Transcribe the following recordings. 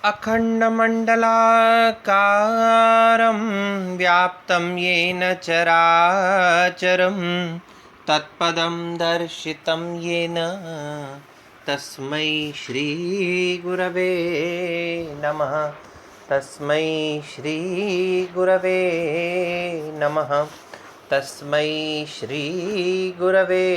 अखण्डमण्डलाकारं व्याप्तं येन चराचरं तत्पदं दर्शितं येन तस्मै श्रीगुरवे नमः। तस्मै श्रीगुरवे नमः। तस्मै श्रीगुरवे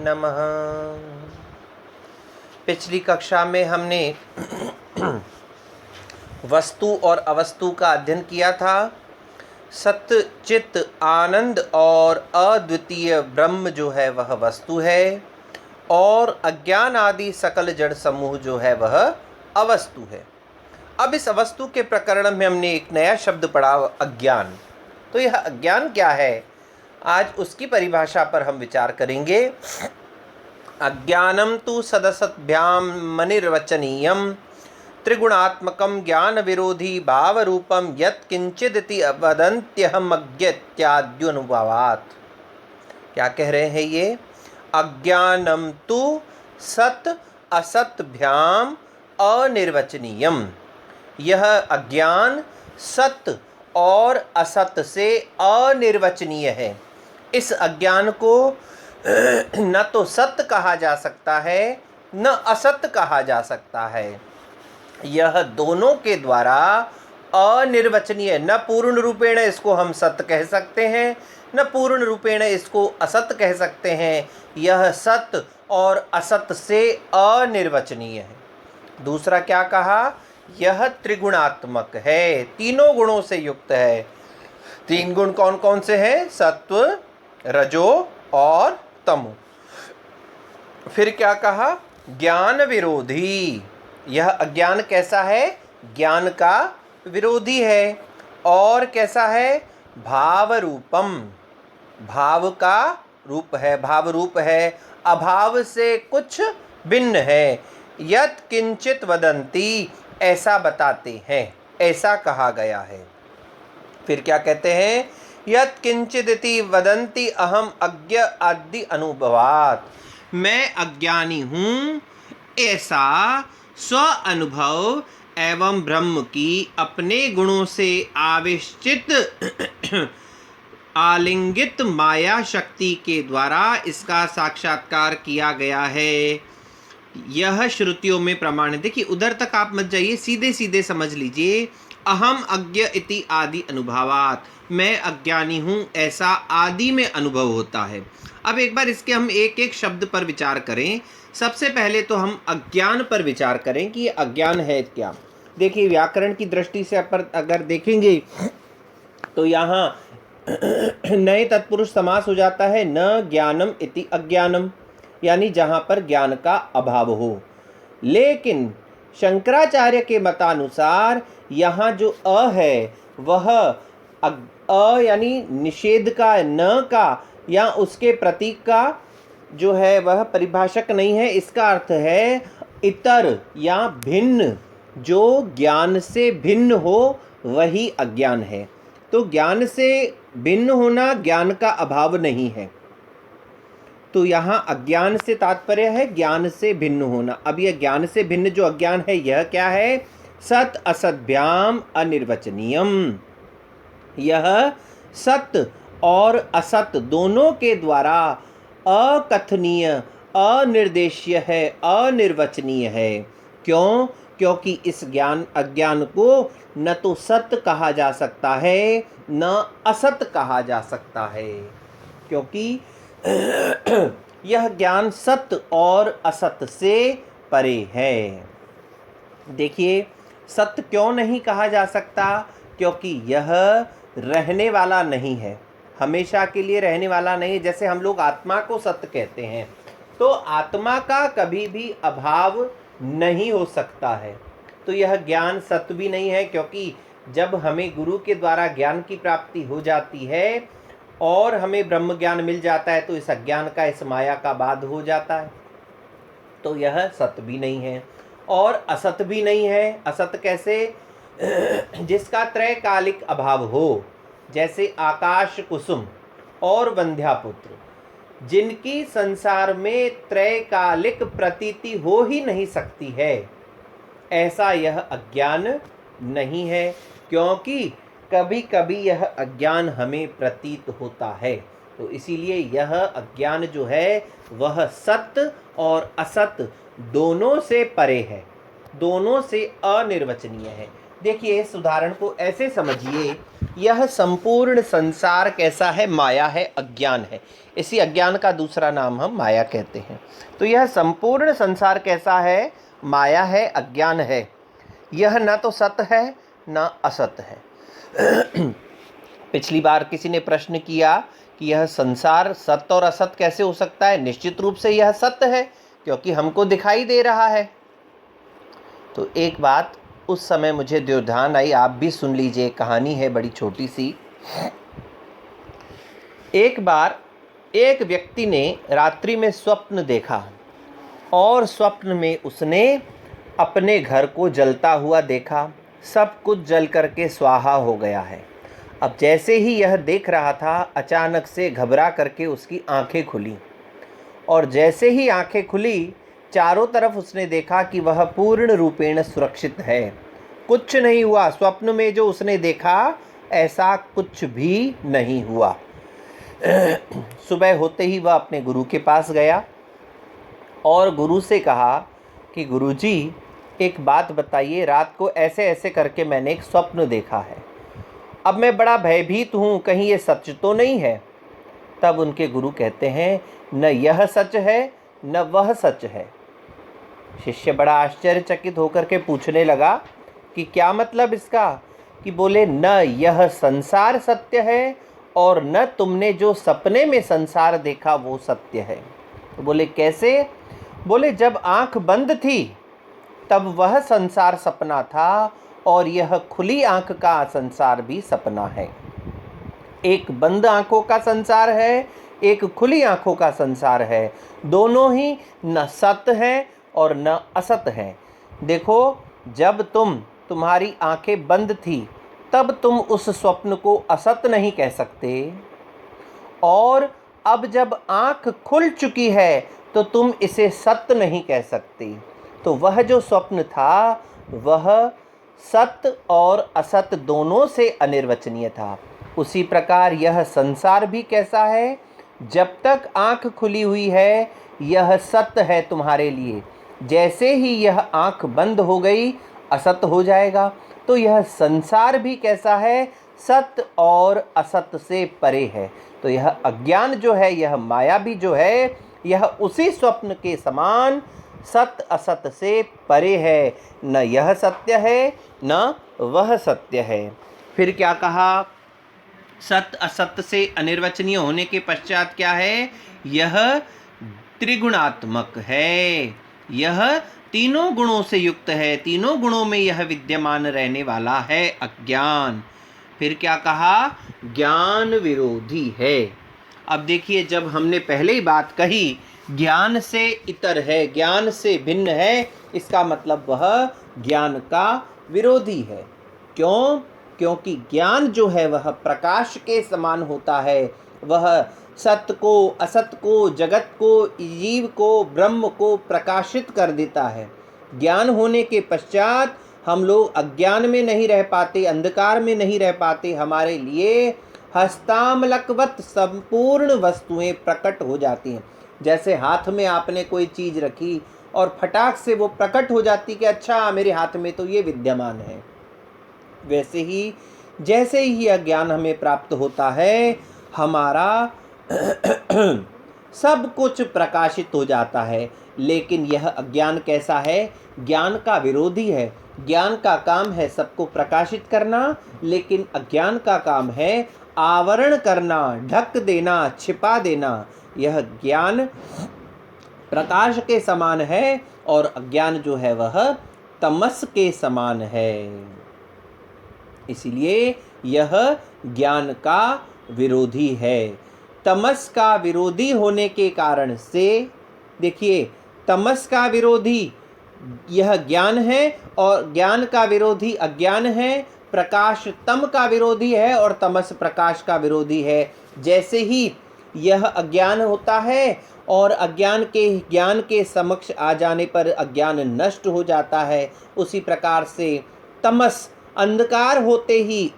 नमः। पिछली कक्षा में हमने वस्तु और अवस्तु का अध्ययन किया था। सत्य चित्त आनंद और अद्वितीय ब्रह्म जो है वह वस्तु है और अज्ञान आदि सकल जड़ समूह जो है वह अवस्तु है। अब इस अवस्तु के प्रकरण में हमने एक नया शब्द पढ़ा, अज्ञान। तो यह अज्ञान क्या है, आज उसकी परिभाषा पर हम विचार करेंगे। अज्ञानम तु सदसद्भ्याम अनिर्वचनीयम त्रिगुणात्मकम ज्ञान विरोधी भाव रूपम यत् किंचिदिति वदन्त्यहम अज्ञत्याद्युनुभवात्। क्या कह रहे हैं ये? अज्ञानम तु सत असत भ्याम अनिर्वचनीयम। यह अज्ञान सत और असत से अनिर्वचनीय है। इस अज्ञान को न तो सत्य कहा जा सकता है न असत्य कहा जा सकता है। यह दोनों के द्वारा अनिर्वचनीय, न पूर्ण रूपेण इसको हम सत्य कह सकते हैं न पूर्ण रूपेण इसको असत्य कह सकते हैं। यह सत्य और असत्य से अनिर्वचनीय है। दूसरा क्या कहा? यह त्रिगुणात्मक है, तीनों गुणों से युक्त है। तीन गुण कौन कौन से हैं? सत्व, रजो और तमो। फिर क्या कहा? ज्ञान विरोधी। यह अज्ञान कैसा है? ज्ञान का विरोधी है। और कैसा है? भाव रूपम, भाव का रूप है, भाव रूप है, अभाव से कुछ भिन्न है। यत् किंचित वदंती, ऐसा बताते हैं, ऐसा कहा गया है। फिर क्या कहते हैं? यत् किंचिदिति वदन्ति अहम अज्ञ आदि अनुभवात्। मैं अज्ञानी हूँ ऐसा स्व अनुभव एवं ब्रह्म की अपने गुणों से आविष्चित आलिंगित माया शक्ति के द्वारा इसका साक्षात्कार किया गया है। यह श्रुतियों में प्रमाण है। देखिए, उधर तक आप मत जाइए, सीधे सीधे समझ लीजिए। अहम अज्ञ इति आदि अनुभवात्, मैं अज्ञानी हूँ ऐसा आदि में अनुभव होता है। अब एक बार इसके हम एक एक शब्द पर विचार करें। सबसे पहले तो हम अज्ञान पर विचार करें कि ये अज्ञान है क्या। देखिए, व्याकरण की दृष्टि से अगर देखेंगे तो यहाँ नए तत्पुरुष समास हो जाता है, न ज्ञानम इति अज्ञानम, यानी जहाँ पर ज्ञान का अभाव हो। लेकिन शंकराचार्य के मतानुसार यहाँ जो अ है वह अ यानी निषेध का, न का या उसके प्रतीक का जो है वह परिभाषक नहीं है। इसका अर्थ है इतर या भिन्न, जो ज्ञान से भिन्न हो वही अज्ञान है। तो ज्ञान से भिन्न होना ज्ञान का अभाव नहीं है। तो यहाँ अज्ञान से तात्पर्य है ज्ञान से भिन्न होना। अब यह ज्ञान से भिन्न जो अज्ञान है यह क्या है? सत असद्भ्याम अनिर्वचनीयम। यह सत्य और असत दोनों के द्वारा अकथनीय, अनिर्देश्य है, अनिर्वचनीय है। क्यों? क्योंकि इस अज्ञान को न तो सत्य कहा जा सकता है न असत कहा जा सकता है, क्योंकि यह ज्ञान सत्य और असत से परे है। देखिए, सत्य क्यों नहीं कहा जा सकता? क्योंकि यह रहने वाला नहीं है, हमेशा के लिए रहने वाला नहीं है। जैसे हम लोग आत्मा को सत्य कहते हैं, तो आत्मा का कभी भी अभाव नहीं हो सकता है। तो यह ज्ञान सत्य भी नहीं है, क्योंकि जब हमें गुरु के द्वारा ज्ञान की प्राप्ति हो जाती है और हमें ब्रह्म ज्ञान मिल जाता है तो इस अज्ञान का, इस माया का बाध हो जाता है। तो यह सत्य भी नहीं है और असत भी नहीं है। असत कैसे? जिसका त्रैकालिक अभाव हो, जैसे आकाश कुसुम और वंध्यापुत्र, जिनकी संसार में त्रैकालिक प्रतीति हो ही नहीं सकती है। ऐसा यह अज्ञान नहीं है, क्योंकि कभी कभी यह अज्ञान हमें प्रतीत होता है। तो इसीलिए यह अज्ञान जो है वह सत्य और असत दोनों से परे है, दोनों से अनिर्वचनीय है। देखिए इस उदाहरण को ऐसे समझिए, यह संपूर्ण संसार कैसा है? माया है, अज्ञान है। इसी अज्ञान का दूसरा नाम हम माया कहते हैं। तो यह संपूर्ण संसार कैसा है? माया है, अज्ञान है। यह न तो सत्य है न असत है। पिछली बार किसी ने प्रश्न किया कि यह संसार सत्य और असत कैसे हो सकता है? निश्चित रूप से यह सत्य है, क्योंकि हमको दिखाई दे रहा है। तो एक बात उस समय मुझे जो ध्यान आई, आप भी सुन लीजिए, कहानी है बड़ी छोटी सी। एक बार एक व्यक्ति ने रात्रि में स्वप्न देखा और स्वप्न में उसने अपने घर को जलता हुआ देखा। सब कुछ जल करके स्वाहा हो गया है। अब जैसे ही यह देख रहा था, अचानक से घबरा करके उसकी आंखें खुली, और जैसे ही आंखें खुली, चारों तरफ उसने देखा कि वह पूर्ण रूपेण सुरक्षित है, कुछ नहीं हुआ। स्वप्न में जो उसने देखा ऐसा कुछ भी नहीं हुआ। सुबह होते ही वह अपने गुरु के पास गया और गुरु से कहा कि गुरुजी, एक बात बताइए, रात को ऐसे ऐसे करके मैंने एक स्वप्न देखा है। अब मैं बड़ा भयभीत हूँ, कहीं ये सच तो नहीं है। तब उनके गुरु कहते हैं, न यह सच है न वह सच है। शिष्य बड़ा आश्चर्यचकित होकर के पूछने लगा कि क्या मतलब इसका? कि बोले, न यह संसार सत्य है और न तुमने जो सपने में संसार देखा वो सत्य है। तो बोले कैसे? बोले जब आंख बंद थी तब वह संसार सपना था, और यह खुली आंख का संसार भी सपना है। एक बंद आंखों का संसार है, एक खुली आंखों का संसार है। दोनों ही न सत्य है और न असत है। देखो, जब तुम्हारी आंखें बंद थी तब तुम उस स्वप्न को असत नहीं कह सकते, और अब जब आंख खुल चुकी है तो तुम इसे सत्य नहीं कह सकते। तो वह जो स्वप्न था वह सत्य और असत दोनों से अनिर्वचनीय था। उसी प्रकार यह संसार भी कैसा है? जब तक आंख खुली हुई है यह सत्य है तुम्हारे लिए, जैसे ही यह आंख बंद हो गई असत हो जाएगा। तो यह संसार भी कैसा है? सत्य और असत से परे है। तो यह अज्ञान जो है, यह माया भी जो है, यह उसी स्वप्न के समान सत्य असत से परे है। न यह सत्य है न वह सत्य है। फिर क्या कहा? सत्य असत्य से अनिर्वचनीय होने के पश्चात क्या है? यह त्रिगुणात्मक है, यह तीनों गुणों से युक्त है, तीनों गुणों में यह विद्यमान रहने वाला है अज्ञान। फिर क्या कहा? ज्ञान विरोधी है। अब देखिए, जब हमने पहले ही बात कही ज्ञान से इतर है, ज्ञान से भिन्न है, इसका मतलब वह ज्ञान का विरोधी है। क्यों? क्योंकि ज्ञान जो है वह प्रकाश के समान होता है। वह सत्य को, असत को, जगत को, जीव को, ब्रह्म को प्रकाशित कर देता है। ज्ञान होने के पश्चात हम लोग अज्ञान में नहीं रह पाते, अंधकार में नहीं रह पाते। हमारे लिए हस्तामलकवत संपूर्ण वस्तुएं प्रकट हो जाती हैं। जैसे हाथ में आपने कोई चीज़ रखी और फटाक से वो प्रकट हो जाती कि अच्छा, मेरे हाथ में तो ये विद्यमान है। वैसे ही जैसे ही यह ज्ञान हमें प्राप्त होता है, हमारा सब कुछ प्रकाशित हो जाता है। लेकिन यह अज्ञान कैसा है? ज्ञान का विरोधी है। ज्ञान का काम है सबको प्रकाशित करना, लेकिन अज्ञान का काम है आवरण करना, ढक देना, छिपा देना। यह ज्ञान प्रकाश के समान है और अज्ञान जो है वह तमस के समान है। इसलिए यह ज्ञान का विरोधी है। तमस का विरोधी होने के कारण से, देखिए, तमस का विरोधी यह ज्ञान है और ज्ञान का विरोधी अज्ञान है। प्रकाश तम का विरोधी है और तमस प्रकाश का विरोधी है। जैसे ही यह अज्ञान होता है और ज्ञान के समक्ष आ जाने पर अज्ञान नष्ट हो जाता है, उसी प्रकार से तमस अंधकार होते ही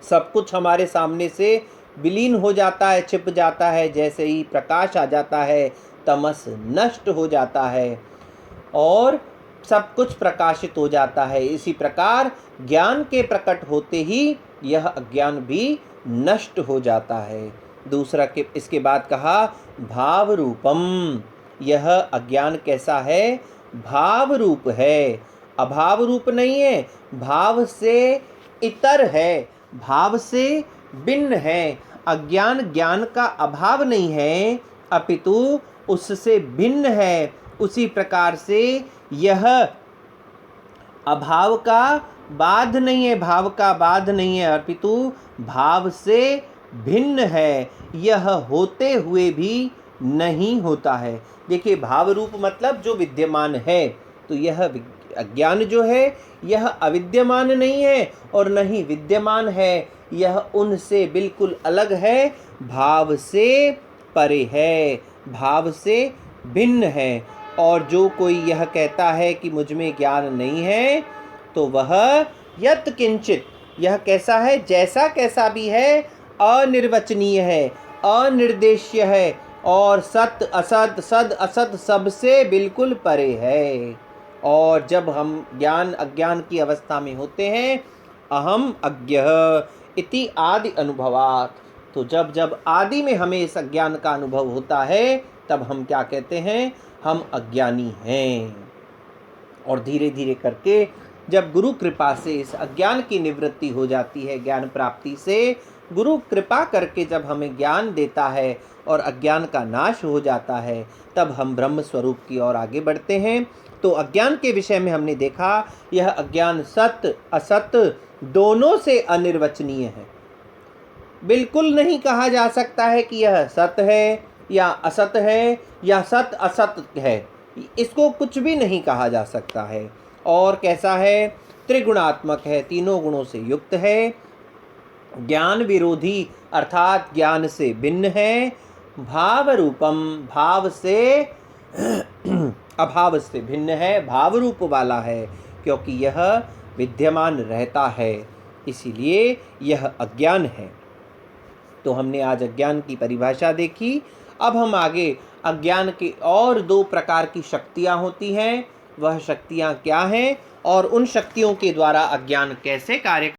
सब कुछ हमारे सामने से विलीन हो जाता है, छिप जाता है। जैसे ही प्रकाश आ जाता है तमस नष्ट हो जाता है और सब कुछ प्रकाशित हो जाता है। इसी प्रकार ज्ञान के प्रकट होते ही यह अज्ञान भी नष्ट हो जाता है। दूसरा के इसके बाद कहा भाव रूपम, यह अज्ञान कैसा है? भाव रूप है, अभाव रूप नहीं है। भाव से इतर है, भाव से भिन्न है। अज्ञान ज्ञान का अभाव नहीं है, अपितु उससे भिन्न है। उसी प्रकार से यह अभाव का बाध नहीं है, भाव का बाध नहीं है, अपितु भाव से भिन्न है। यह होते हुए भी नहीं होता है। देखिए, भाव रूप मतलब जो विद्यमान है, तो यह अज्ञान जो है यह अविद्यमान नहीं है और न ही विद्यमान है। यह उनसे बिल्कुल अलग है, भाव से परे है, भाव से भिन्न है। और जो कोई यह कहता है कि मुझ में ज्ञान नहीं है, तो वह यत किंचित, यह कैसा है? जैसा कैसा भी है, अनिर्वचनीय है, अनिर्देश्य है और सत असत, सद असत सबसे बिल्कुल परे है। और जब हम ज्ञान अज्ञान की अवस्था में होते हैं, अहम अज्ञः इति आदि अनुभवात्, तो जब जब आदि में हमें इस अज्ञान का अनुभव होता है, तब हम क्या कहते हैं? हम अज्ञानी हैं। और धीरे धीरे करके जब गुरु कृपा से इस अज्ञान की निवृत्ति हो जाती है, ज्ञान प्राप्ति से गुरु कृपा करके जब हमें ज्ञान देता है और अज्ञान का नाश हो जाता है, तब हम ब्रह्म स्वरूप की ओर आगे बढ़ते हैं। तो अज्ञान के विषय में हमने देखा, यह अज्ञान सत्य असत दोनों से अनिर्वचनीय है। बिल्कुल नहीं कहा जा सकता है कि यह सत्य है या असत है या सत असत है, इसको कुछ भी नहीं कहा जा सकता है। और कैसा है? त्रिगुणात्मक है, तीनों गुणों से युक्त है, ज्ञान विरोधी अर्थात ज्ञान से भिन्न है, भाव रूपम, भाव से अभाव से भिन्न है, भाव रूप वाला है, क्योंकि यह विद्यमान रहता है, इसीलिए यह अज्ञान है। तो हमने आज अज्ञान की परिभाषा देखी। अब हम आगे अज्ञान के और दो प्रकार की शक्तियाँ होती हैं, वह शक्तियाँ क्या हैं और उन शक्तियों के द्वारा अज्ञान कैसे कार्य